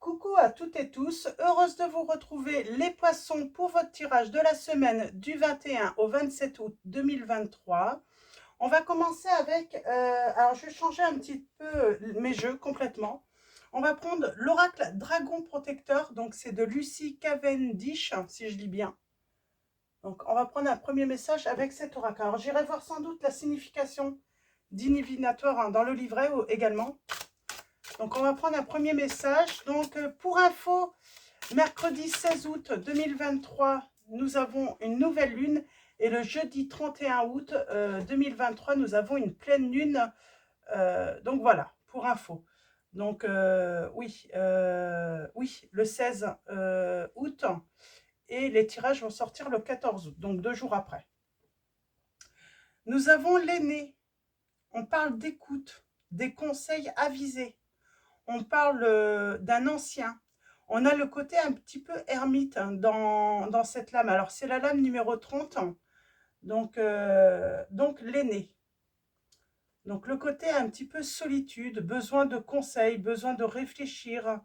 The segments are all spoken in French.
Coucou à toutes et tous, heureuse de vous retrouver les poissons pour votre tirage de la semaine du 21 au 27 août 2023. On va commencer avec, alors je vais changer un petit peu mes jeux complètement. On va prendre l'oracle Dragon Protecteur, donc c'est de Lucy Cavendish, si je lis bien. Donc on va prendre un premier message avec cet oracle. Alors j'irai voir sans doute la signification divinatoire dans le livret également. Donc, on va prendre un premier message. Donc, pour info, mercredi 16 août 2023, nous avons une nouvelle lune. Et le jeudi 31 août 2023, nous avons une pleine lune. Donc, voilà, pour info. Donc, oui, le 16 août. Et les tirages vont sortir le 14 août, donc 2 jours après. Nous avons l'aîné. On parle d'écoute, des conseils avisés. On parle d'un ancien. On a le côté un petit peu ermite dans cette lame. Alors, c'est la lame numéro 30, donc l'aîné. Donc, le côté un petit peu solitude, besoin de conseils, besoin de réfléchir.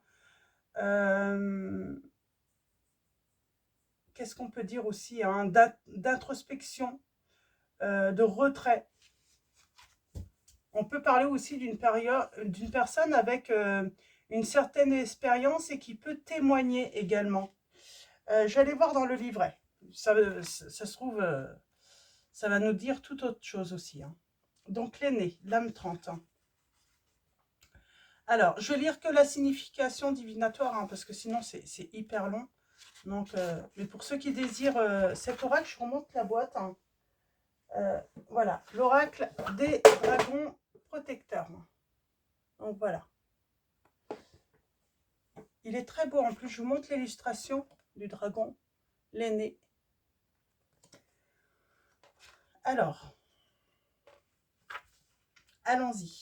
Qu'est-ce qu'on peut dire aussi hein, d'introspection, de retrait. On peut parler aussi d'une personne avec une certaine expérience et qui peut témoigner également. J'allais voir dans le livret. Ça se trouve, ça va nous dire tout autre chose aussi. Hein. Donc l'aîné, l'âme 30. Alors, je vais lire que la signification divinatoire, hein, parce que sinon c'est hyper long. Donc, mais pour ceux qui désirent cet oracle, je remonte la boîte. Hein. Voilà, l'oracle des dragons protecteurs. Donc voilà. Il est très beau. En plus, je vous montre l'illustration du dragon, l'aîné. Alors, allons-y.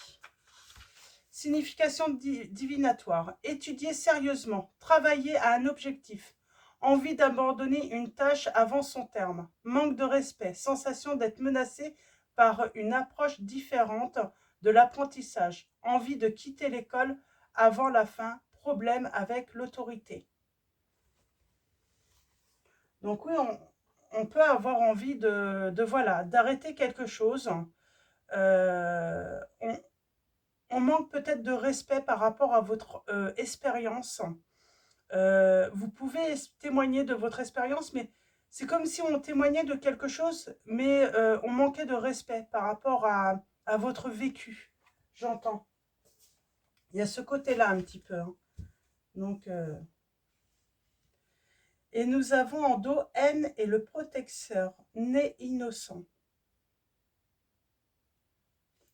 Signification divinatoire. Étudier sérieusement. Travailler à un objectif. Envie d'abandonner une tâche avant son terme. Manque de respect. Sensation d'être menacé par une approche différente de l'apprentissage. Envie de quitter l'école avant la fin. Problème avec l'autorité. Donc oui, on peut avoir envie voilà, d'arrêter quelque chose. On manque peut-être de respect par rapport à votre expérience. Vous pouvez témoigner de votre expérience, mais c'est comme si on témoignait de quelque chose, mais on manquait de respect par rapport à votre vécu. J'entends. Il y a ce côté-là un petit peu. Hein. Donc, et nous avons en dos N et le protecteur, né innocent.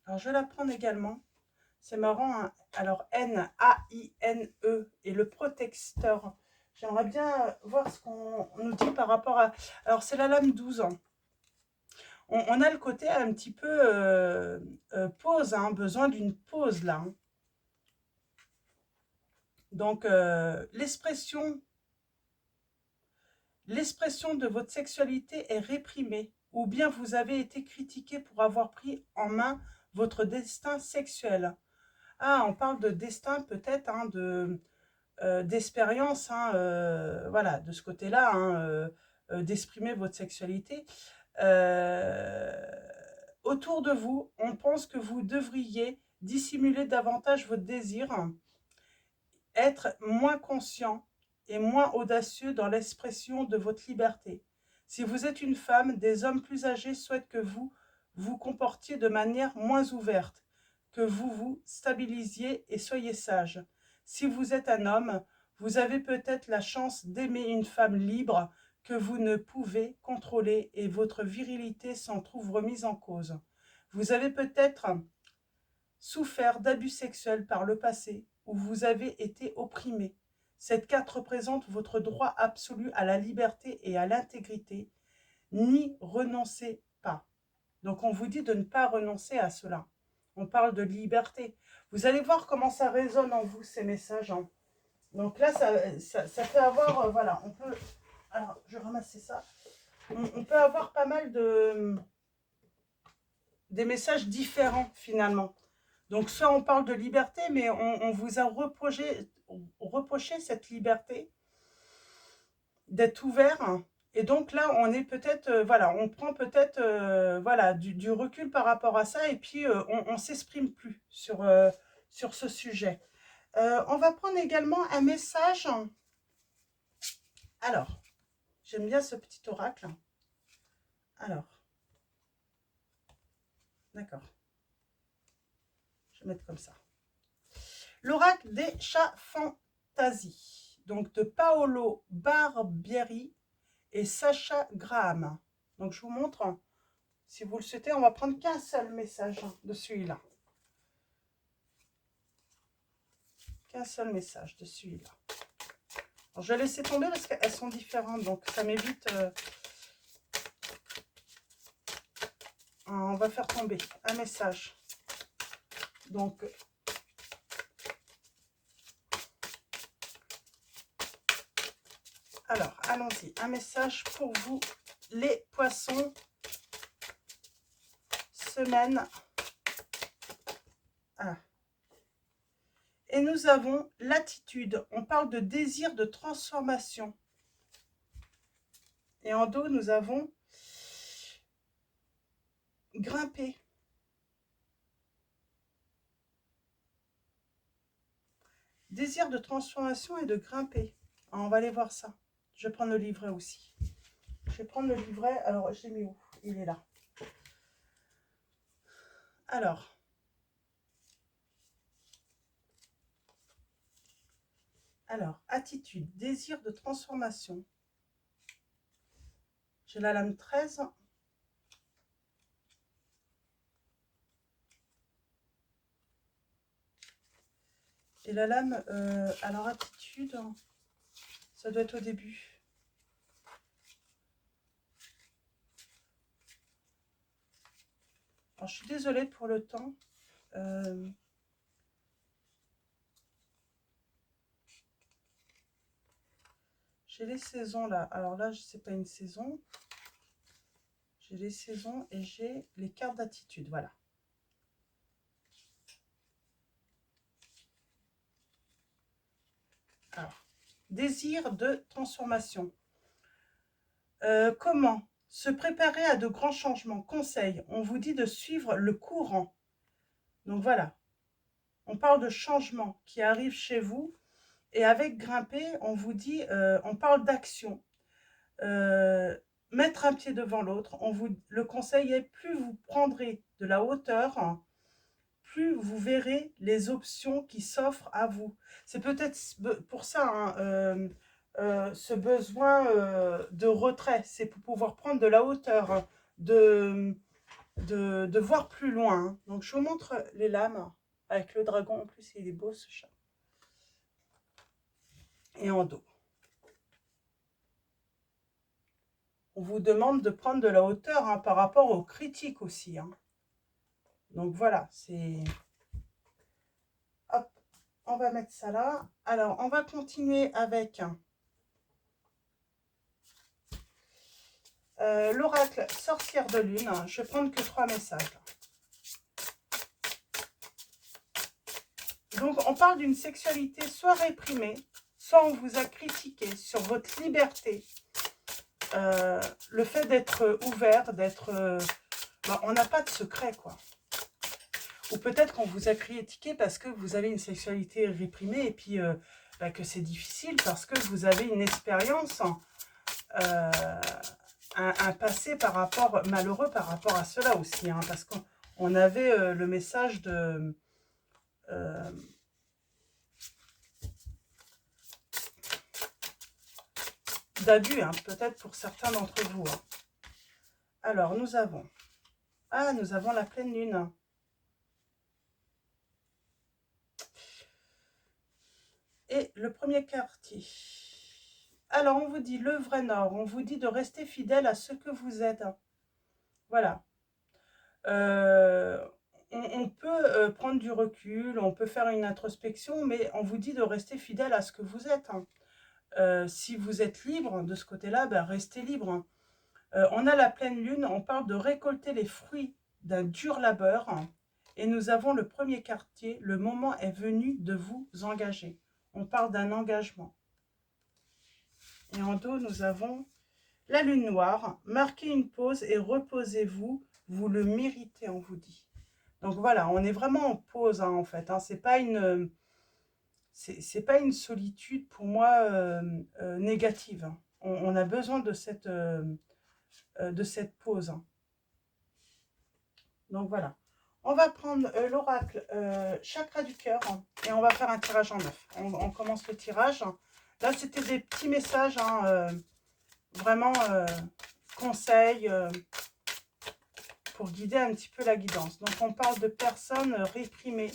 Alors, je vais la prendre également. C'est marrant. Hein. Alors, N-A-I-N-E et le protecteur. J'aimerais bien voir ce qu'on nous dit par rapport à... Alors, c'est la lame 12 ans. On a le côté un petit peu pause, hein, besoin d'une pause là. Hein. Donc, l'expression de votre sexualité est réprimée ou bien vous avez été critiqué pour avoir pris en main votre destin sexuel. Ah, on parle de destin peut-être, hein, d'expérience, hein, voilà, de ce côté-là, hein, d'exprimer votre sexualité. Autour de vous, on pense que vous devriez dissimuler davantage votre désir, être moins conscient et moins audacieux dans l'expression de votre liberté. Si vous êtes une femme, des hommes plus âgés souhaitent que vous vous comportiez de manière moins ouverte, que vous vous stabilisiez et soyez sage. Si vous êtes un homme, vous avez peut-être la chance d'aimer une femme libre que vous ne pouvez contrôler et votre virilité s'en trouve remise en cause. Vous avez peut-être souffert d'abus sexuels par le passé où vous avez été opprimé. Cette carte représente votre droit absolu à la liberté et à l'intégrité. N'y renoncez pas. Donc on vous dit de ne pas renoncer à cela. On parle de liberté. Vous allez voir comment ça résonne en vous, ces messages. Hein. Donc là, ça peut avoir, voilà, on peut... Alors, je vais ramasser ça. On peut avoir pas mal des messages différents, finalement. Donc, soit on parle de liberté, mais on vous a reprocher cette liberté d'être ouvert. Et donc là, on est peut-être, voilà, on prend peut-être voilà, du recul par rapport à ça, et puis on ne s'exprime plus sur ce sujet. On va prendre également un message. Alors, j'aime bien ce petit oracle. Alors, d'accord. Je vais mettre comme ça. L'oracle des chats fantasy, donc de Paolo Barbieri et Sacha Graham. Donc je vous montre, si vous le souhaitez, on va prendre qu'un seul message de celui-là. Qu'un seul message de celui-là. Je vais laisser tomber parce qu'elles sont différentes, donc ça m'évite... on va faire tomber un message. Donc... alors, allons-y. Un message pour vous, les poissons. Semaine. Ah. Et nous avons l'attitude. On parle de désir de transformation. Et en dos, nous avons grimper. Désir de transformation et de grimper. Ah, on va aller voir ça. Je vais prendre le livret aussi. Je vais prendre le livret. Alors, je l'ai mis où? Il est là. Alors, attitude, désir de transformation. J'ai la lame 13. Et la lame, alors attitude, ça doit être au début. Alors, je suis désolée pour le temps. J'ai les saisons là. Alors là, c'est pas une saison. J'ai les saisons et j'ai les cartes d'attitude. Voilà. Alors, désir de transformation. Comment se préparer à de grands changements? Conseil, on vous dit de suivre le courant. Donc voilà, on parle de changements qui arrivent chez vous. Et avec grimper, on vous dit, on parle d'action. Mettre un pied devant l'autre. Le conseil est, plus vous prendrez de la hauteur, plus vous verrez les options qui s'offrent à vous. C'est peut-être pour ça, hein, ce besoin de retrait, c'est pour pouvoir prendre de la hauteur, hein, de voir plus loin. Hein. Donc, je vous montre les lames avec le dragon. En plus, il est beau, ce chat. Et en dos. On vous demande de prendre de la hauteur, hein, par rapport aux critiques aussi. Hein. Donc, voilà, c'est... Hop, on va mettre ça là. Alors, on va continuer avec... l'oracle sorcière de lune. Je vais prendre que 3 messages. Donc, on parle d'une sexualité soit réprimée, soit on vous a critiqué sur votre liberté. Le fait d'être ouvert, d'être... on n'a pas de secret, quoi. Ou peut-être qu'on vous a critiqué parce que vous avez une sexualité réprimée et puis que c'est difficile parce que vous avez une expérience... un passé malheureux par rapport à cela aussi, hein, parce qu'on avait le message de d'abus, hein, peut-être pour certains d'entre vous. Hein. Alors, nous avons la pleine lune. Et le premier quartier. Alors, on vous dit le vrai nord, on vous dit de rester fidèle à ce que vous êtes. Voilà. On peut prendre du recul, on peut faire une introspection, mais on vous dit de rester fidèle à ce que vous êtes. Hein. Si vous êtes libre de ce côté-là, ben restez libre. Hein. On a la pleine lune, on parle de récolter les fruits d'un dur labeur. Hein. Et nous avons le premier quartier, le moment est venu de vous engager. On parle d'un engagement. Et en dos, nous avons la lune noire. Marquez une pause et reposez-vous. Vous le méritez, on vous dit. Donc voilà, on est vraiment en pause, hein, en fait. Hein. C'est pas une solitude pour moi négative. Hein. On a besoin de cette pause. Hein. Donc voilà. On va prendre l'oracle chakra du cœur et on va faire un tirage en 9. On commence le tirage. Là, c'était des petits messages, hein, vraiment conseils pour guider un petit peu la guidance. Donc, on parle de personnes réprimées.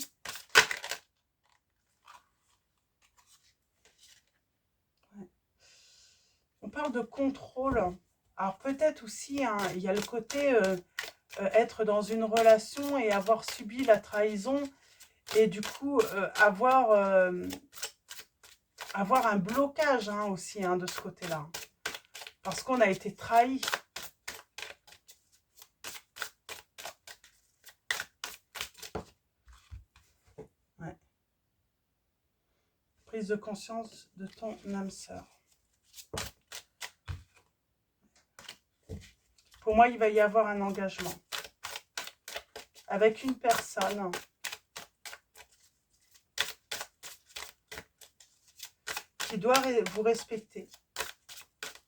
Ouais. On parle de contrôle. Alors, peut-être aussi, hein, il y a le côté être dans une relation et avoir subi la trahison et du coup avoir un blocage hein, aussi hein, de ce côté-là. Parce qu'on a été trahi. Ouais. Prise de conscience de ton âme sœur. Pour moi, il va y avoir un engagement avec une personne qui doit vous respecter.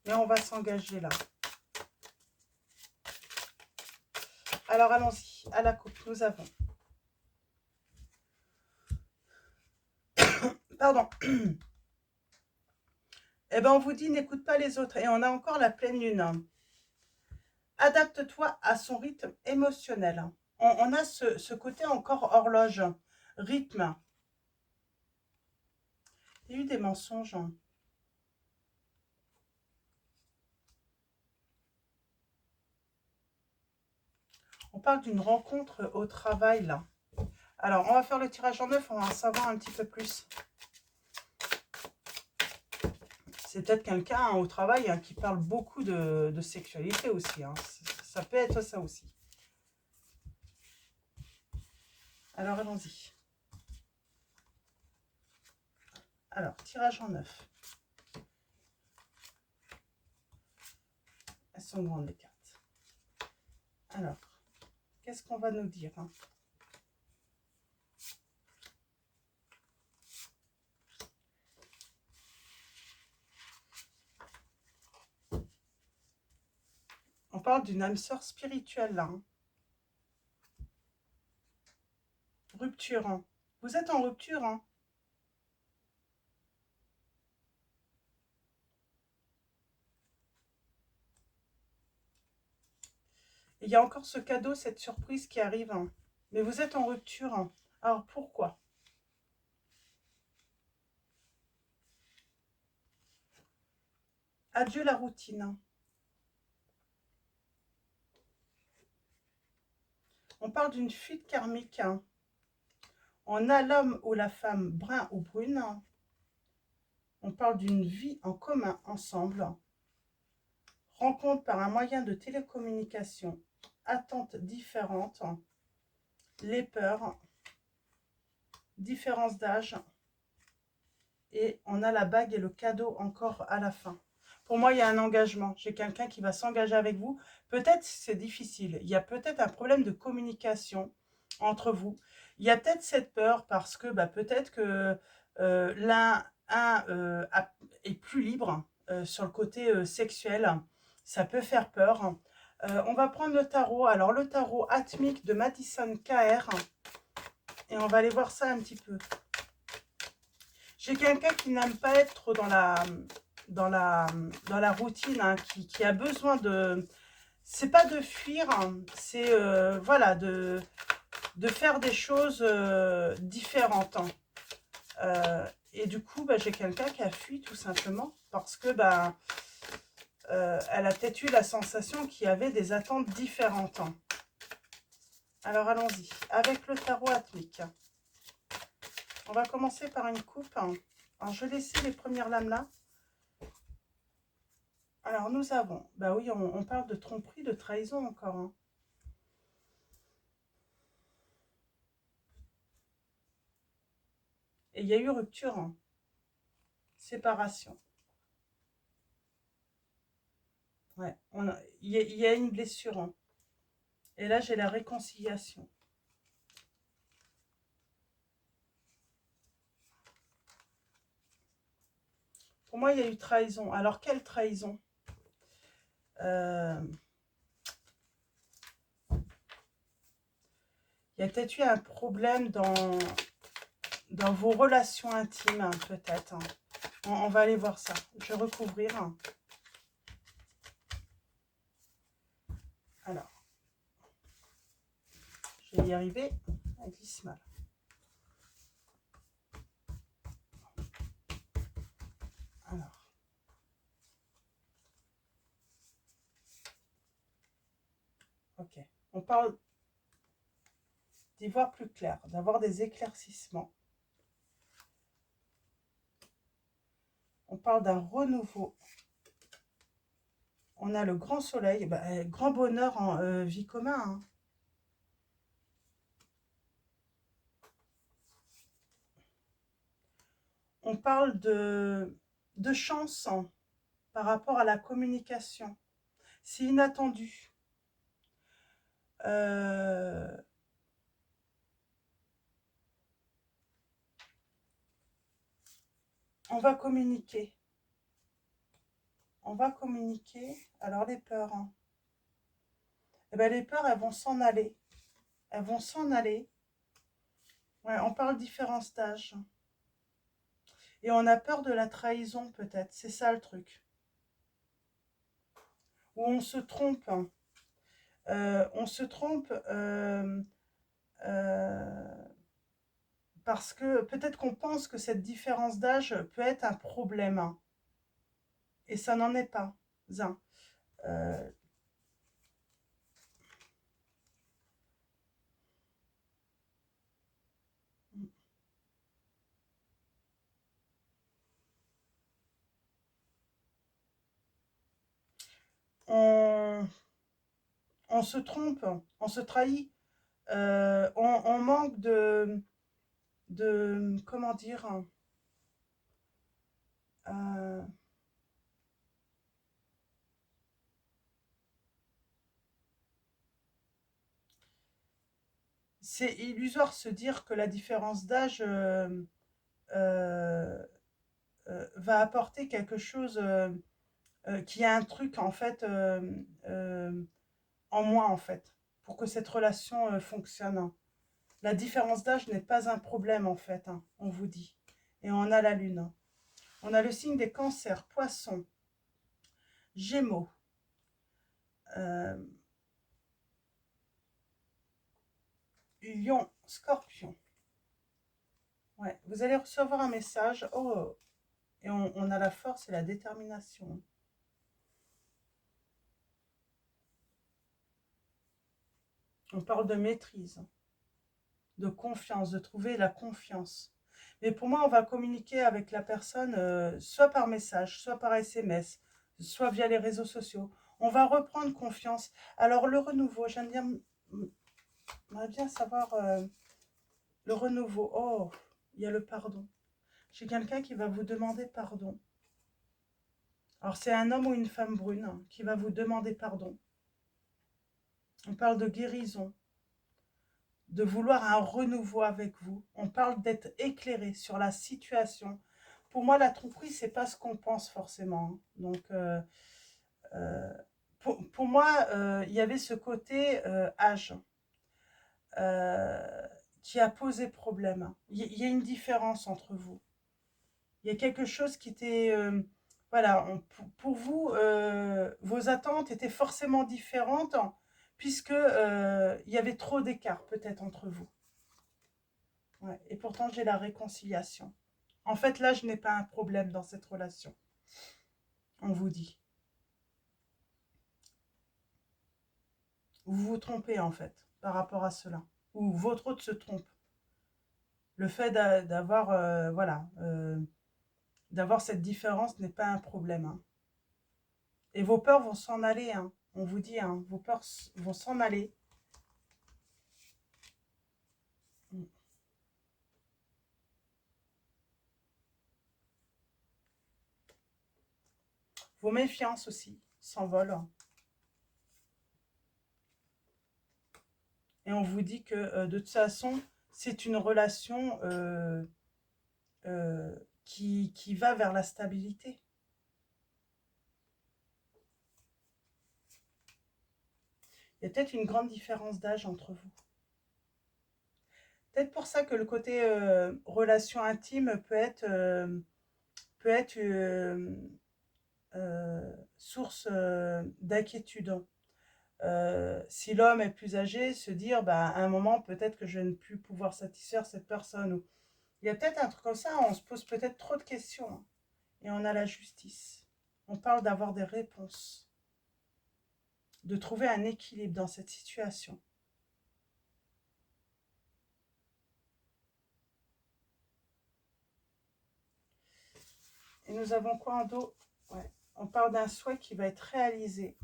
Mais on va s'engager là. Alors, allons-y. À la coupe, nous avons... Pardon. Eh bien, on vous dit, n'écoute pas les autres. Et on a encore la pleine lune. Adapte-toi à son rythme émotionnel. On a ce côté encore horloge, rythme. Il y a eu des mensonges. On parle d'une rencontre au travail, là. Alors, on va faire le tirage en 9, on va en savoir un petit peu plus. C'est peut-être quelqu'un hein, au travail hein, qui parle beaucoup de sexualité aussi. Hein. Ça peut être ça aussi. Alors, allons-y. Alors, tirage en 9. Elles sont grandes, les cartes. Alors, qu'est-ce qu'on va nous dire hein? On parle d'une âme sœur spirituelle, là. Hein. Rupture. Hein. Vous êtes en rupture, hein. Il y a encore ce cadeau, cette surprise qui arrive. Hein. Mais vous êtes en rupture. Hein. Alors, pourquoi? Adieu la routine. On parle d'une fuite karmique. Hein. On a l'homme ou la femme brun ou brune. On parle d'une vie en commun ensemble. Rencontre par un moyen de télécommunication. Attentes différentes. Les peurs. Différence d'âge. Et on a la bague et le cadeau encore à la fin. Pour moi, il y a un engagement. J'ai quelqu'un qui va s'engager avec vous. Peut-être c'est difficile. Il y a peut-être un problème de communication entre vous. Il y a peut-être cette peur parce que peut-être que l'un est plus libre sur le côté sexuel. Ça peut faire peur. On va prendre le tarot. Alors, le tarot atmique de Madison KR. Et on va aller voir ça un petit peu. J'ai quelqu'un qui n'aime pas être trop dans la routine, hein, qui a besoin de... C'est pas de fuir, hein, c'est voilà, de faire des choses différentes. Hein. Et du coup, j'ai quelqu'un qui a fui tout simplement parce que elle a peut-être eu la sensation qu'il y avait des attentes différentes. Hein. Alors allons-y, avec le tarot atmique. On va commencer par une coupe. Hein. Alors je laisse les premières lames là. Alors nous avons, oui, on parle de tromperie, de trahison encore. Hein. Et il y a eu rupture. Hein. séparation. Ouais, il y a une blessure, hein. Et là, j'ai la réconciliation. Pour moi, il y a eu trahison. Alors, quelle trahison? Il y a peut-être eu un problème dans vos relations intimes, hein, peut-être. Hein. On va aller voir ça. Je vais recouvrir. Hein. Alors, je vais y arriver. Elle glisse mal. Alors. Ok. On parle d'y voir plus clair, d'avoir des éclaircissements. On parle d'un renouveau. On a le grand soleil, bah, grand bonheur en vie commun. Hein. On parle de chance hein, par rapport à la communication. C'est inattendu. On va communiquer. On va communiquer. Alors les peurs. Hein. Eh ben, les peurs, elles vont s'en aller. Elles vont s'en aller. Ouais, on parle différence d'âge. Et on a peur de la trahison peut-être. C'est ça le truc. Ou on se trompe. Hein. On se trompe parce que peut-être qu'on pense que cette différence d'âge peut être un problème. Hein. Et ça n'en est pas un. On se trompe, on se trahit, on manque comment dire, euh, c'est illusoire se dire que la différence d'âge euh, va apporter quelque chose, qui a un truc en fait en moins en fait, pour que cette relation fonctionne. Hein. La différence d'âge n'est pas un problème en fait, hein, on vous dit. Et on a la lune. Hein. On a le signe des cancers, poissons, gémeaux, euh, lion, scorpion. Ouais, vous allez recevoir un message. Oh, et on a la force et la détermination. On parle de maîtrise, de confiance, de trouver la confiance. Mais pour moi, on va communiquer avec la personne soit par message, soit par SMS, soit via les réseaux sociaux. On va reprendre confiance. Alors, le renouveau, j'aimerais bien savoir le renouveau. Oh, il y a le pardon. J'ai quelqu'un qui va vous demander pardon. Alors, c'est un homme ou une femme brune hein, qui va vous demander pardon. On parle de guérison, de vouloir un renouveau avec vous. On parle d'être éclairé sur la situation. Pour moi, la tromperie, c'est pas ce qu'on pense forcément. Hein. Donc, euh, pour moi, il y avait ce côté âge qui a posé problème. Il y a une différence entre vous. Il y a quelque chose qui était... voilà, pour vous, vos attentes étaient forcément différentes hein, puisque il y avait trop d'écart peut-être entre vous. Ouais, et pourtant, j'ai la réconciliation. En fait, là, je n'ai pas un problème dans cette relation. On vous dit. Vous vous trompez, en fait, par rapport à cela. Ou votre autre se trompe. Le fait d'avoir, voilà, d'avoir cette différence n'est pas un problème. Hein. Et vos peurs vont s'en aller. Hein. On vous dit, hein, vos peurs vont s'en aller. Vos méfiances aussi s'envolent. Et on vous dit que de toute façon, c'est une relation qui va vers la stabilité. Il y a peut-être une grande différence d'âge entre vous. Peut-être pour ça que le côté relation intime peut être source d'inquiétude. Si l'homme est plus âgé, se dire bah, à un moment peut-être que je vais ne plus pouvoir satisfaire cette personne. Il y a peut-être un truc comme ça, on se pose peut-être trop de questions. Hein, et on a la justice. On parle d'avoir des réponses, de trouver un équilibre dans cette situation. Et nous avons quoi en dos? Ouais. On parle d'un souhait qui va être réalisé.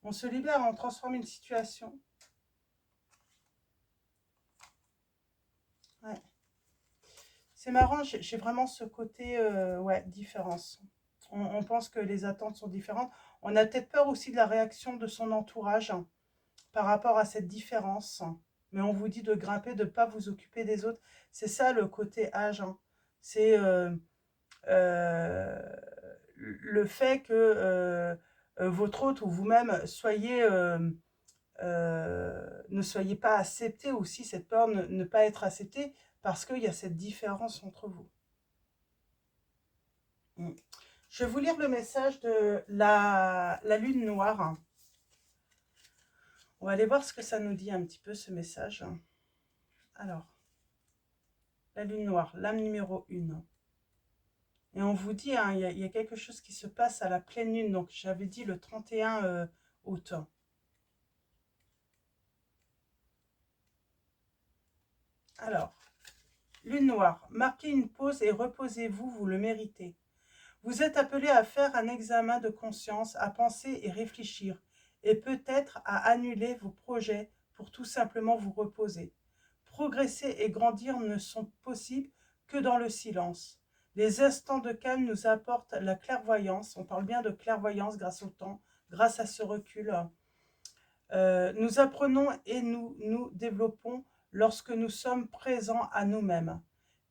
On se libère, on transforme une situation. Ouais. C'est marrant, j'ai vraiment ce côté ouais, différence. On pense que les attentes sont différentes. On a peut-être peur aussi de la réaction de son entourage hein, par rapport à cette différence. Mais on vous dit de grimper, de ne pas vous occuper des autres. C'est ça le côté âge. Hein. C'est euh, le fait que votre hôte ou vous-même soyez, ne soyez pas accepté aussi, cette peur de ne pas être accepté parce qu'il y a cette différence entre vous. Mm. Je vais vous lire le message de la lune noire. On va aller voir ce que ça nous dit un petit peu ce message. Alors, la lune noire, l'âme numéro 1. Et on vous dit, hein, y a quelque chose qui se passe à la pleine lune. Donc, j'avais dit le 31 août. Alors, lune noire, marquez une pause et reposez-vous, vous le méritez. Vous êtes appelé à faire un examen de conscience, à penser et réfléchir, et peut-être à annuler vos projets pour tout simplement vous reposer. Progresser et grandir ne sont possibles que dans le silence. Les instants de calme nous apportent la clairvoyance, on parle bien de clairvoyance grâce au temps, grâce à ce recul. Nous apprenons et nous développons lorsque nous sommes présents à nous-mêmes.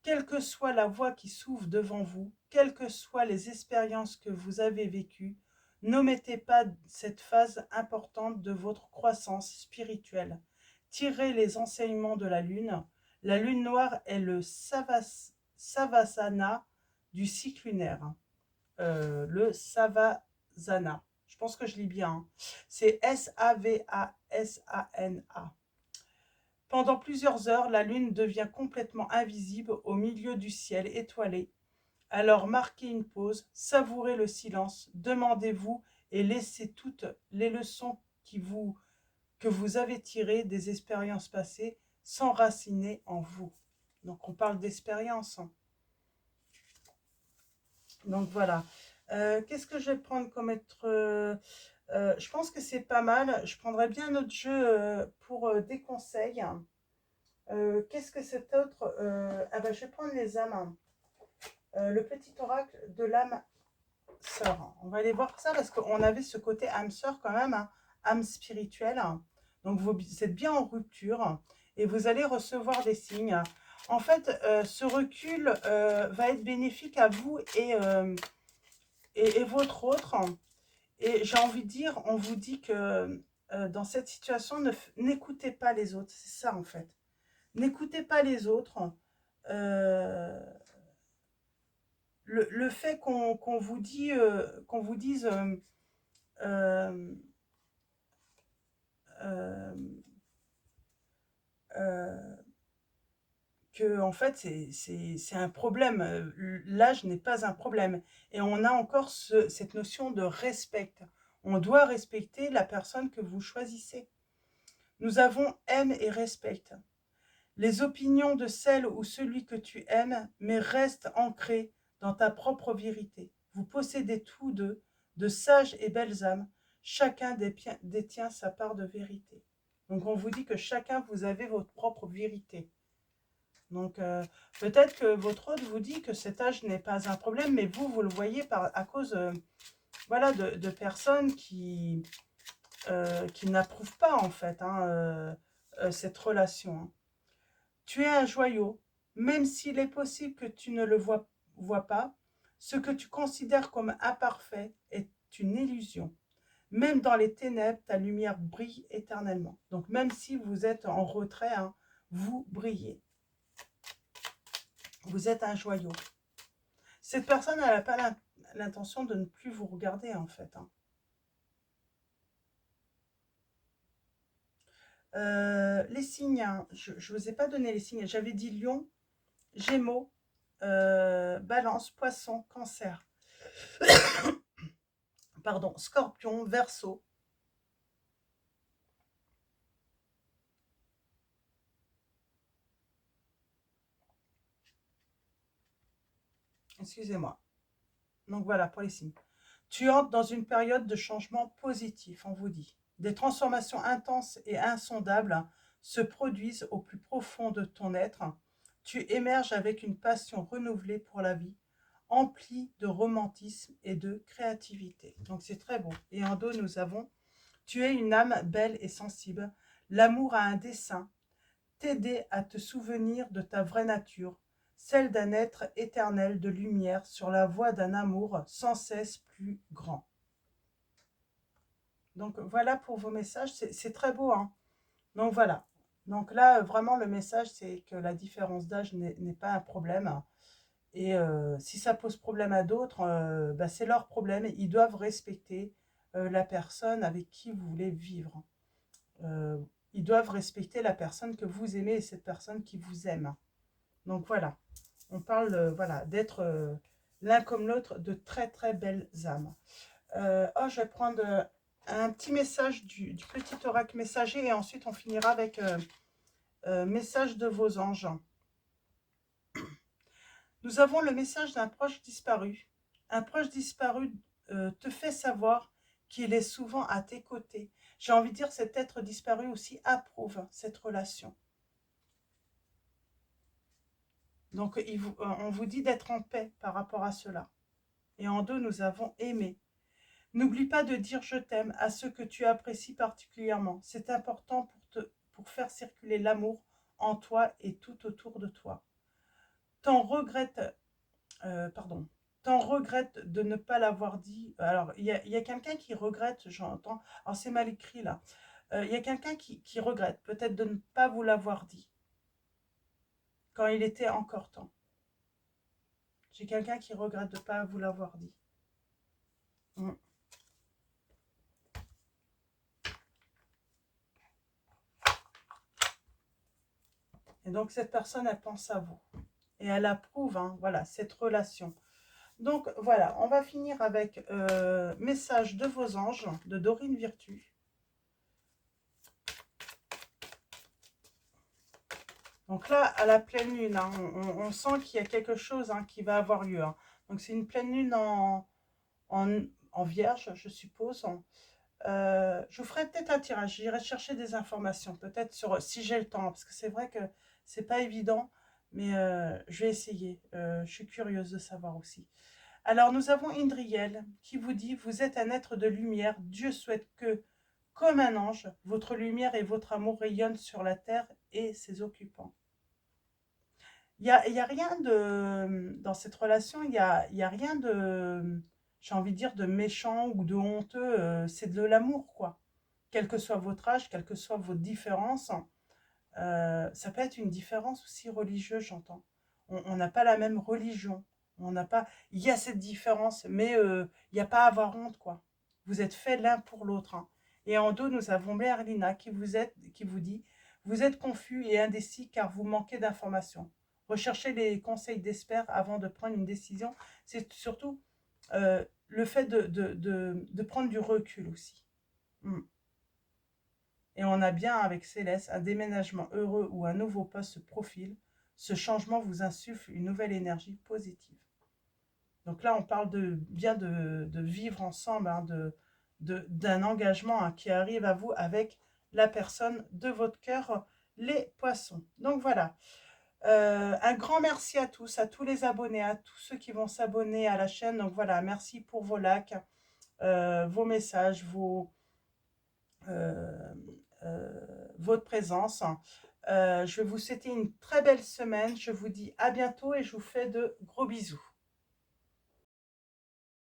Quelle que soit la voie qui s'ouvre devant vous, quelles que soient les expériences que vous avez vécues, n'omettez pas cette phase importante de votre croissance spirituelle. Tirez les enseignements de la lune. La lune noire est le savasana du cycle lunaire. Le savasana. Je pense que je lis bien. Hein. C'est S-A-V-A-S-A-N-A. Pendant plusieurs heures, la lune devient complètement invisible au milieu du ciel étoilé. Alors marquez une pause, savourez le silence, demandez-vous et laissez toutes les leçons que vous avez tirées des expériences passées s'enraciner en vous. Donc on parle d'expérience. Hein. Donc voilà. Qu'est-ce que je vais prendre comme être... je pense que c'est pas mal. Je prendrais bien un autre jeu pour des conseils. Qu'est-ce que cet autre ah ben, je vais prendre les âmes. Le petit oracle de l'âme sœur. On va aller voir ça parce qu'on avait ce côté âme sœur quand même, hein, âme spirituelle. Donc vous êtes bien en rupture et vous allez recevoir des signes. En fait, ce recul va être bénéfique à vous et votre autre. Et j'ai envie de dire, on vous dit que dans cette situation, n'écoutez pas les autres. C'est ça en fait. N'écoutez pas les autres. Euh, le fait qu'on vous dise euh, euh, euh, que en fait c'est un problème. L'âge n'est pas un problème. Et on a encore cette notion de respect. On doit respecter la personne que vous choisissez. Nous avons aime et respecte. Les opinions de celle ou celui que tu aimes, mais restent ancrées dans ta propre vérité. Vous possédez tous deux de sages et belles âmes. chacun détient sa part de vérité. Donc on vous dit que chacun, vous avez votre propre vérité. Donc peut-être que votre hôte vous dit que cet âge n'est pas un problème, mais vous le voyez à cause voilà, de personnes qui n'approuvent pas en fait cette relation. Hein. Tu es un joyau, même s'il est possible que tu ne le vois pas, ce que tu considères comme imparfait est une illusion. Même dans les ténèbres, ta lumière brille éternellement. Donc même si vous êtes en retrait, hein, vous brillez. Vous êtes un joyau. Cette personne, elle n'a pas l'intention de ne plus vous regarder en fait. Hein. Les signes, hein, je ne vous ai pas donné les signes. J'avais dit Lion, Gémeaux, Balance, Poisson, Cancer. Pardon, Scorpion, Verseau. Excusez-moi. Donc voilà pour les signes. Tu entres dans une période de changement positif, on vous dit. Des transformations intenses et insondables se produisent au plus profond de ton être. Tu émerges avec une passion renouvelée pour la vie, emplie de romantisme et de créativité. Donc c'est très beau. Et en dos, nous avons « Tu es une âme belle et sensible. L'amour a un dessein. T'aider à te souvenir de ta vraie nature, celle d'un être éternel de lumière sur la voie d'un amour sans cesse plus grand. » Donc voilà pour vos messages, c'est très beau. Hein. Donc voilà. Donc là, vraiment, le message, c'est que la différence d'âge n'est pas un problème. Et si ça pose problème à d'autres, bah, c'est leur problème. Ils doivent respecter la personne avec qui vous voulez vivre. Ils doivent respecter la personne que vous aimez et cette personne qui vous aime. Donc voilà, on parle voilà, d'être l'un comme l'autre de très très belles âmes. Je vais prendre un petit message du petit oracle messager et ensuite on finira avec message de vos anges. Nous avons le message d'un proche disparu. Un proche disparu te fait savoir qu'il est souvent à tes côtés. J'ai envie de dire, cet être disparu aussi approuve cette relation. Donc, on vous dit d'être en paix par rapport à cela. Et en deux, nous avons aimé. N'oublie pas de dire je t'aime à ceux que tu apprécies particulièrement. C'est important pour faire circuler l'amour en toi et tout autour de toi. T'en regrettes, t'en regrettes de ne pas l'avoir dit. Alors, il y a quelqu'un qui regrette, j'entends. Alors, c'est mal écrit là. Il y a quelqu'un qui regrette peut-être de ne pas vous l'avoir dit quand il était encore temps. J'ai quelqu'un qui regrette de ne pas vous l'avoir dit. Et donc, cette personne, elle pense à vous. Et elle approuve, hein, voilà, cette relation. Donc, voilà, on va finir avec message de vos anges, de Dorine Virtue. Donc là, à la pleine lune, hein, on sent qu'il y a quelque chose hein, qui va avoir lieu. Hein. Donc, c'est une pleine lune en vierge, je suppose. Je vous ferai peut-être un tirage. J'irai chercher des informations, peut-être sur si j'ai le temps, parce que c'est vrai que c'est pas évident, mais je vais essayer. Je suis curieuse de savoir aussi. Alors, nous avons Indriel qui vous dit « Vous êtes un être de lumière. Dieu souhaite que, comme un ange, votre lumière et votre amour rayonnent sur la terre et ses occupants. » Il y a rien de... Dans cette relation, il y a rien de... J'ai envie de dire de méchant ou de honteux. C'est de l'amour, quoi. Quel que soit votre âge, quelle que soit votre différence. Ça peut être une différence aussi religieuse, j'entends. On n'a pas la même religion. On n'a pas... Il y a cette différence, mais il n'y a pas à avoir honte, quoi. Vous êtes faits l'un pour l'autre. Hein. Et en dos, nous avons Merlina qui vous dit « Vous êtes confus et indécis car vous manquez d'informations. Recherchez les conseils d'experts avant de prendre une décision. » C'est surtout le fait de prendre du recul aussi. Et on a bien avec Céleste un déménagement heureux ou un nouveau poste se profile. Ce changement vous insuffle une nouvelle énergie positive. Donc là, on parle bien de vivre ensemble, hein, d'un engagement hein, qui arrive à vous avec la personne de votre cœur, les poissons. Donc voilà. Un grand merci à tous les abonnés, à tous ceux qui vont s'abonner à la chaîne. Donc voilà, merci pour vos likes, vos messages, euh, votre présence. Je vais vous souhaiter une très belle semaine. Je vous dis à bientôt et je vous fais de gros bisous.